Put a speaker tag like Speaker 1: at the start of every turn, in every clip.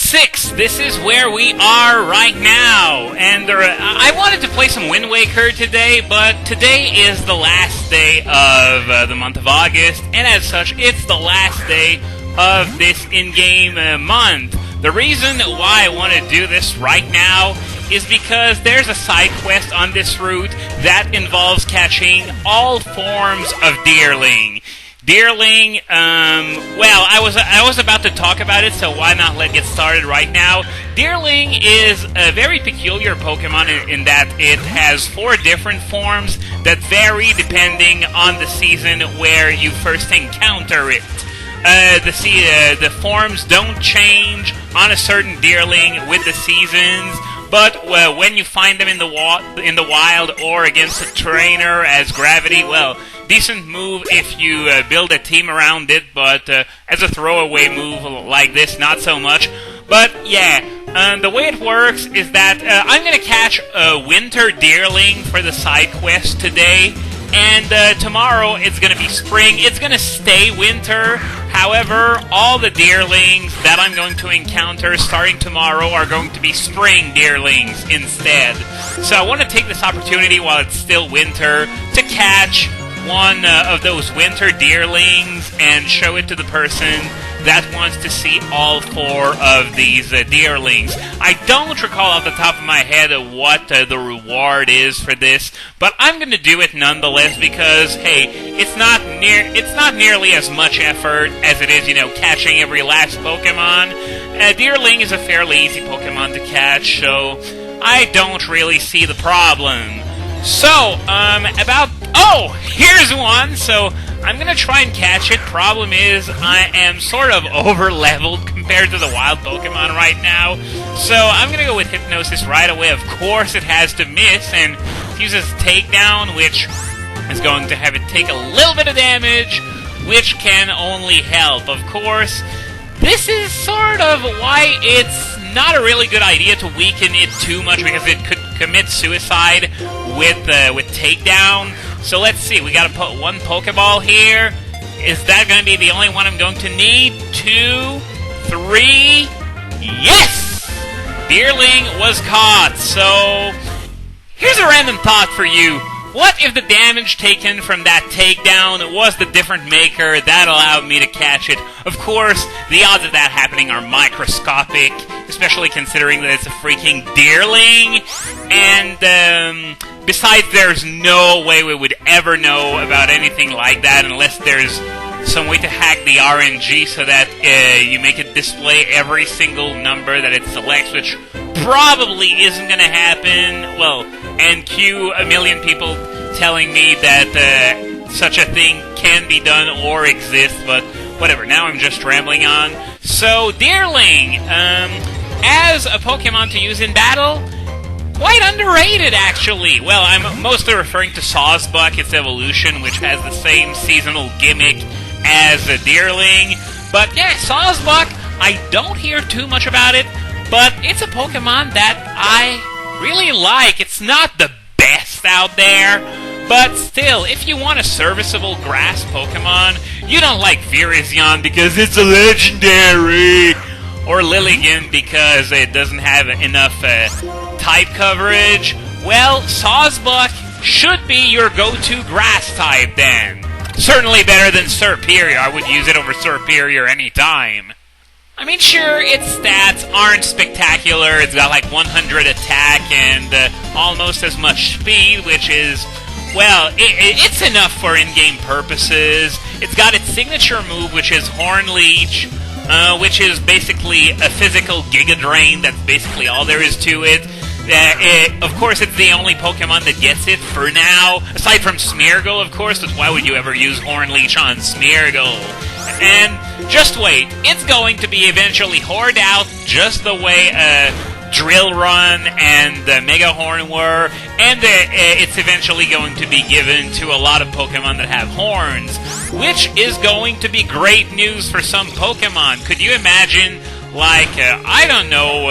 Speaker 1: 6, this is where we are right now, and I wanted to play some Wind Waker today, but today is the last day of the month of August, and as such, it's the last day of this in-game month. The reason why I want to do this right now is because there's a side quest on this route that involves catching all forms of deerling. Deerling, well, I was about to talk about it, so why not get started right now. Deerling is a very peculiar Pokemon in that it has 4 different forms that vary depending on the season where you first encounter it. The forms don't change on a certain deerling with the seasons, but when you find them in the wild or against a trainer as Gravity, well, decent move if you build a team around it, but as a throwaway move like this, not so much. But yeah, the way it works is that I'm going to catch a winter deerling for the side quest today, and tomorrow it's going to be spring. It's going to stay winter. However, all the deerlings that I'm going to encounter starting tomorrow are going to be spring deerlings instead. So I want to take this opportunity while it's still winter to catch one of those winter deerlings and show it to the person that wants to see all 4 of these deerlings. I don't recall off the top of my head what the reward is for this, but I'm going to do it nonetheless because, hey, it's not nearly as much effort as it is, catching every last Pokemon. Deerling is a fairly easy Pokemon to catch, so I don't really see the problem. So, here's one, so I'm gonna try and catch it. Problem is, I am sort of over-leveled compared to the wild Pokemon right now, so I'm gonna go with Hypnosis right away. Of course, it has to miss, and it uses Takedown, which is going to have it take a little bit of damage, which can only help. Of course, this is sort of why it's not a really good idea to weaken it too much, because it could commit suicide with Takedown. So let's see, we gotta put 1 Pokeball here. Is that gonna be the only one I'm going to need? 2, 3, yes! Deerling was caught, so here's a random thought for you. What if the damage taken from that takedown was the different maker that allowed me to catch it? Of course, the odds of that happening are microscopic, especially considering that it's a freaking deerling. And besides, there's no way we would ever know about anything like that unless there's some way to hack the RNG so that you make it display every single number that it selects, which probably isn't going to happen. Well, and cue a million people telling me that such a thing can be done or exists, but whatever, now I'm just rambling on. So, Deerling, as a Pokemon to use in battle, quite underrated, actually. Well, I'm mostly referring to Sawsbuck, its evolution, which has the same seasonal gimmick as a Deerling. But yeah, Sawsbuck, I don't hear too much about it, but it's a Pokemon that I really like. It's not the best out there, but still, if you want a serviceable grass Pokemon, you don't like Virizion because it's a legendary, or Lilligant because it doesn't have enough type coverage, well, Sawsbuck should be your go-to grass type then. Certainly better than Serperior. I would use it over Serperior anytime. I mean, sure, its stats aren't spectacular. It's got like 100 attack and almost as much speed, which is, well, it's enough for in-game purposes. It's got its signature move, which is Horn Leech, which is basically a physical Giga Drain. That's basically all there is to it. Of course, it's the only Pokemon that gets it for now, aside from Smeargle, of course, but why would you ever use Horn Leech on Smeargle? And just wait, it's going to be eventually hoard out just the way Drill Run and Mega Horn were, and it's eventually going to be given to a lot of Pokemon that have horns, which is going to be great news for some Pokemon. Could you imagine, like, I don't know,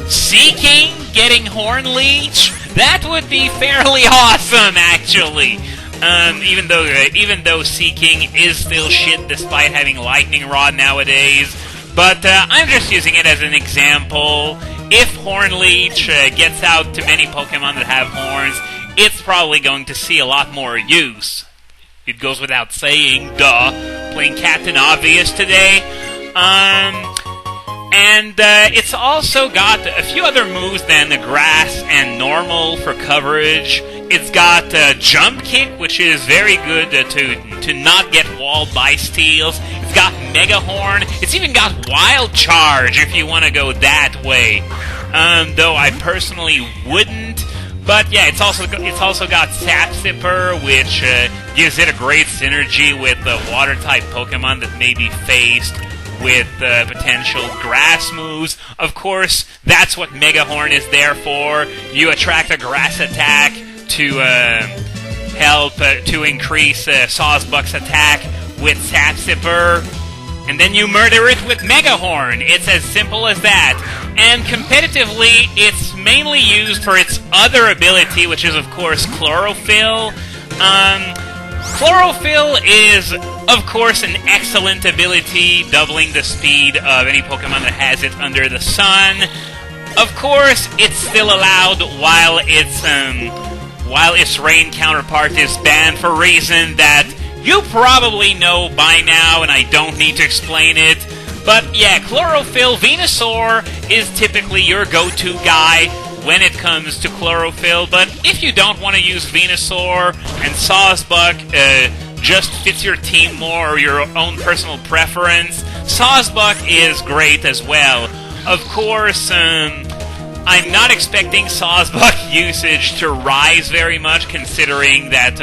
Speaker 1: Seeking getting Horn Leech? That would be fairly awesome, actually. Even though Seeking is still shit despite having Lightning Rod nowadays. But I'm just using it as an example. If Hornleech gets out to many Pokemon that have horns, it's probably going to see a lot more use. It goes without saying, duh. Playing Captain Obvious today. And it's also got a few other moves than the Grass and Normal for coverage. It's got Jump Kick, which is very good to not get walled by steals. It's got Mega Horn. It's even got Wild Charge if you want to go that way. Though I personally wouldn't. But yeah, it's also got Sap Sipper, which gives it a great synergy with the Water-type Pokemon that may be faced with potential Grass moves. Of course, that's what Mega Horn is there for. You attract a Grass attack to help to increase Sawsbuck's attack with Sap Sipper, and then you murder it with Mega Horn. It's as simple as that. And competitively, it's mainly used for its other ability, which is, of course, Chlorophyll. Chlorophyll is, of course, an excellent ability, doubling the speed of any Pokemon that has it under the sun. Of course, it's still allowed while its rain counterpart is banned for a reason that you probably know by now, and I don't need to explain it. But yeah, Chlorophyll, Venusaur is typically your go-to guy when it comes to Chlorophyll, but if you don't want to use Venusaur and Sawsbuck just fits your team more or your own personal preference, Sawsbuck is great as well. Of course, I'm not expecting Sawsbuck usage to rise very much, considering that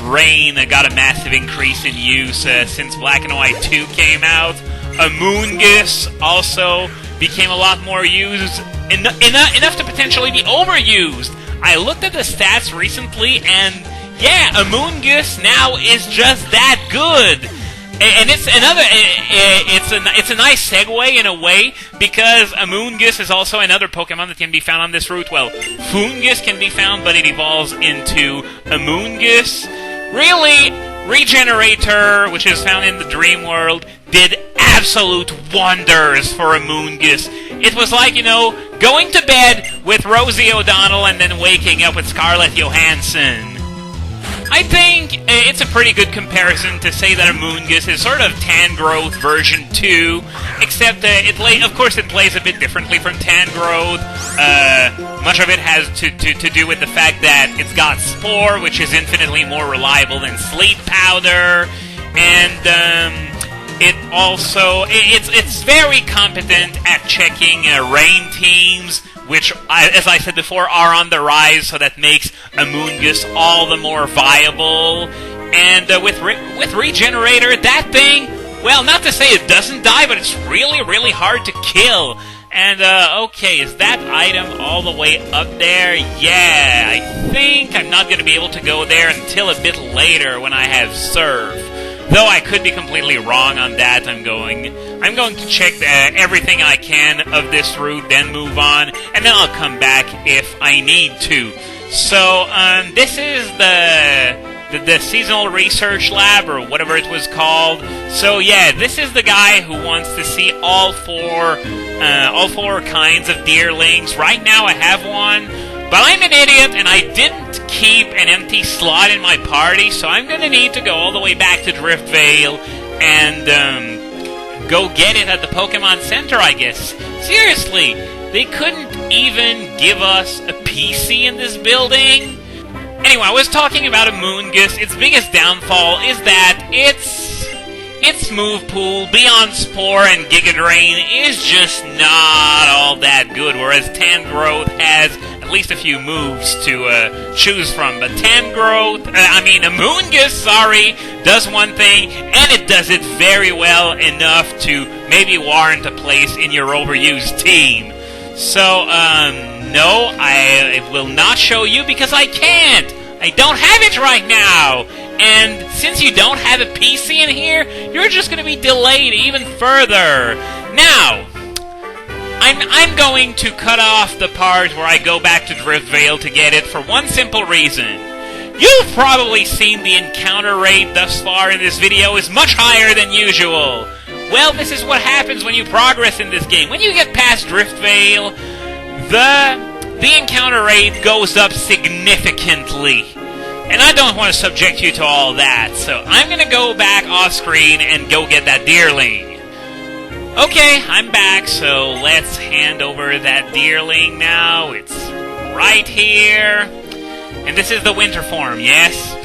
Speaker 1: Rain got a massive increase in use since Black and White 2 came out. Amoonguss also became a lot more used, enough to potentially be overused. I looked at the stats recently, and yeah, Amoonguss now is just that good. And it's a nice segue in a way, because Amoonguss is also another Pokemon that can be found on this route. Well, Foongus can be found, but it evolves into Amoonguss. Really, Regenerator, which is found in the Dream World, did absolute wonders for Amoonguss. It was like, going to bed with Rosie O'Donnell and then waking up with Scarlett Johansson. I think it's a pretty good comparison to say that Amoonguss is sort of Tangrowth version 2, except of course it plays a bit differently from Tangrowth. Much of it has to do with the fact that it's got Spore, which is infinitely more reliable than Sleep Powder, and it's very competent at checking Rain teams, which, as I said before, are on the rise, so that makes Amoonguss all the more viable. And with Regenerator, that thing, well, not to say it doesn't die, but it's really, really hard to kill. And, okay, is that item all the way up there? Yeah, I think I'm not going to be able to go there until a bit later when I have Surf. Though I could be completely wrong on that. I'm going to check everything I can of this route, then move on, and then I'll come back if I need to. So, this is the seasonal research lab, or whatever it was called. So yeah, this is the guy who wants to see all four kinds of Deerlings. Right now I have one, but I'm an idiot and I didn't keep an empty slot in my party, so I'm going to need to go all the way back to Driftvale and go get it at the Pokemon Center, I guess. Seriously, they couldn't even give us a PC in this building? Anyway, I was talking about Amoonguss. Its biggest downfall is that its move pool, beyond Spore and Giga Drain, is just not all that good, whereas Tangrowth has at least a few moves to choose from. But Amoonguss, does one thing, and it does it very well enough to maybe warrant a place in your overused team. So, no, I will not show you because I can't. I don't have it right now. And since you don't have a PC in here, you're just going to be delayed even further. Now, I'm going to cut off the part where I go back to Driftvale to get it for one simple reason. You've probably seen the encounter rate thus far in this video is much higher than usual. Well, this is what happens when you progress in this game. When you get past Driftvale, the encounter rate goes up significantly. And I don't want to subject you to all that, so I'm going to go back off screen and go get that Deerling. Okay, I'm back, so let's hand over that Deerling now. It's right here. And this is the winter form, yes?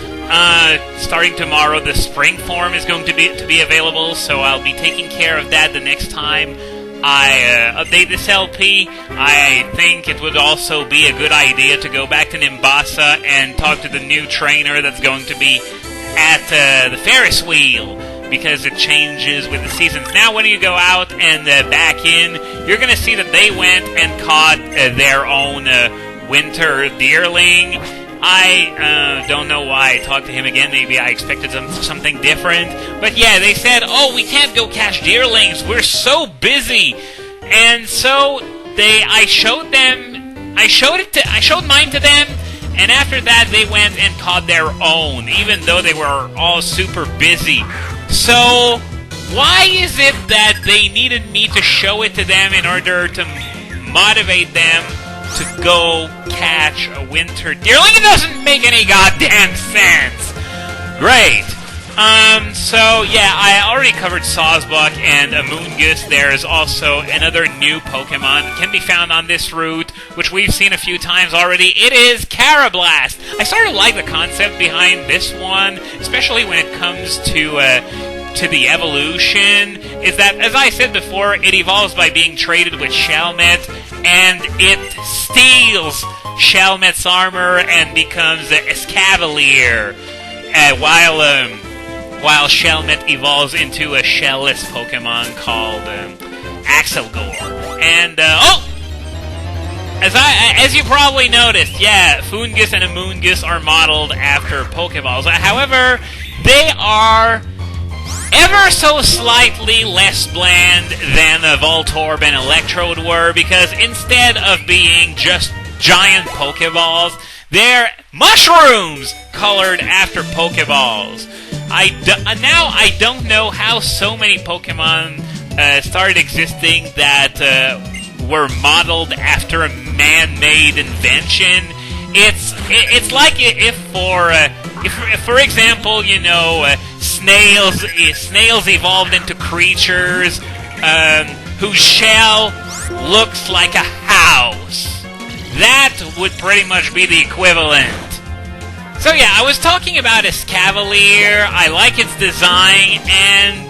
Speaker 1: Starting tomorrow, the spring form is going to be available, so I'll be taking care of that the next time I update this LP. I think it would also be a good idea to go back to Nimbasa and talk to the new trainer that's going to be at the Ferris wheel, because it changes with the seasons. Now when you go out and back in, you're going to see that they went and caught their own winter Deerling. I don't know why I talked to him again. Maybe I expected something different. But yeah, they said, oh, we can't go catch Deerlings. We're so busy. And so I showed mine to them. And after that, they went and caught their own, even though they were all super busy. So why is it that they needed me to show it to them in order to motivate them to go catch a winter Deerling? It doesn't make any goddamn sense. Great. So yeah, I already covered Sawsbuck and Amoonguss. There is also another new Pokemon that can be found on this route, which we've seen a few times already. It is Carablast. I sort of like the concept behind this one, especially when it comes to the evolution, is that, as I said before, it evolves by being traded with Shelmet, and it steals Shelmet's armor and becomes a Escavalier, while Shelmet evolves into a shellless Pokemon called Axelgore. And, as you probably noticed, yeah, Foongus and Amoonguss are modeled after Pokeballs. However, they are ever so slightly less bland than Voltorb and Electrode were, because instead of being just giant Pokeballs, they're mushrooms colored after Pokeballs. Now I don't know how so many Pokemon started existing that were modeled after a man-made invention. It's like if for example, you know, snails evolved into creatures whose shell looks like a house. That would pretty much be the equivalent. So yeah, I was talking about Escavalier. I like its design, and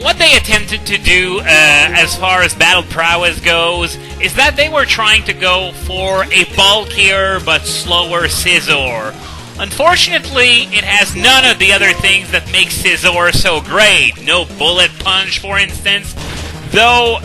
Speaker 1: what they attempted to do as far as battle prowess goes is that they were trying to go for a bulkier but slower Scizor. Unfortunately, it has none of the other things that make Scizor so great. No bullet punch, for instance, though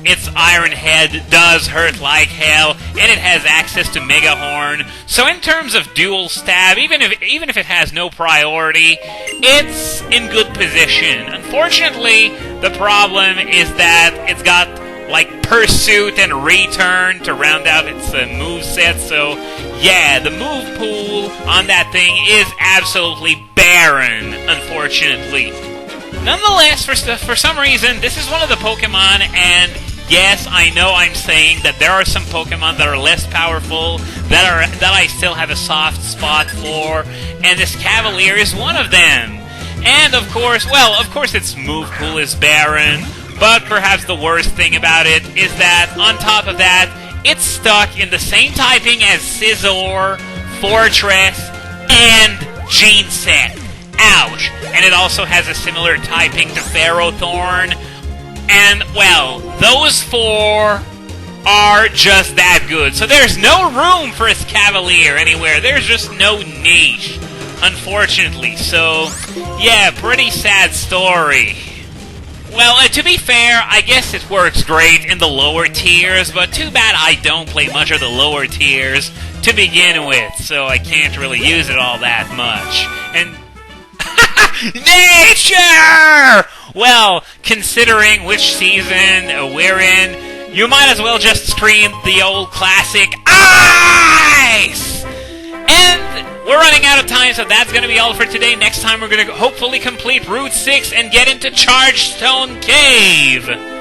Speaker 1: its Iron Head does hurt like hell, and it has access to Mega Horn. So in terms of dual stab, even if it has no priority, it's in good position. Unfortunately, the problem is that it's got like Pursuit and Return to round out its moveset, so yeah, the move pool on that thing is absolutely barren, unfortunately. Nonetheless, for some reason, this is one of the Pokemon, and yes, I know I'm saying that there are some Pokemon that are less powerful, that I still have a soft spot for, and this Cavalier is one of them. And of course, its move pool is barren, but perhaps the worst thing about it is that, on top of that, it's stuck in the same typing as Scizor, Fortress, and Geneset. Ouch! And it also has a similar typing to Ferrothorn. And, well, those four are just that good. So there's no room for Escavalier anywhere. There's just no niche, unfortunately. So, yeah, pretty sad story. Well, to be fair, I guess it works great in the lower tiers, but too bad I don't play much of the lower tiers to begin with, so I can't really use it all that much. And nature! Well, considering which season we're in, you might as well just scream the old classic ice! And, we're running out of time, so that's going to be all for today. Next time, we're going to hopefully complete Route 6 and get into Charged Stone Cave.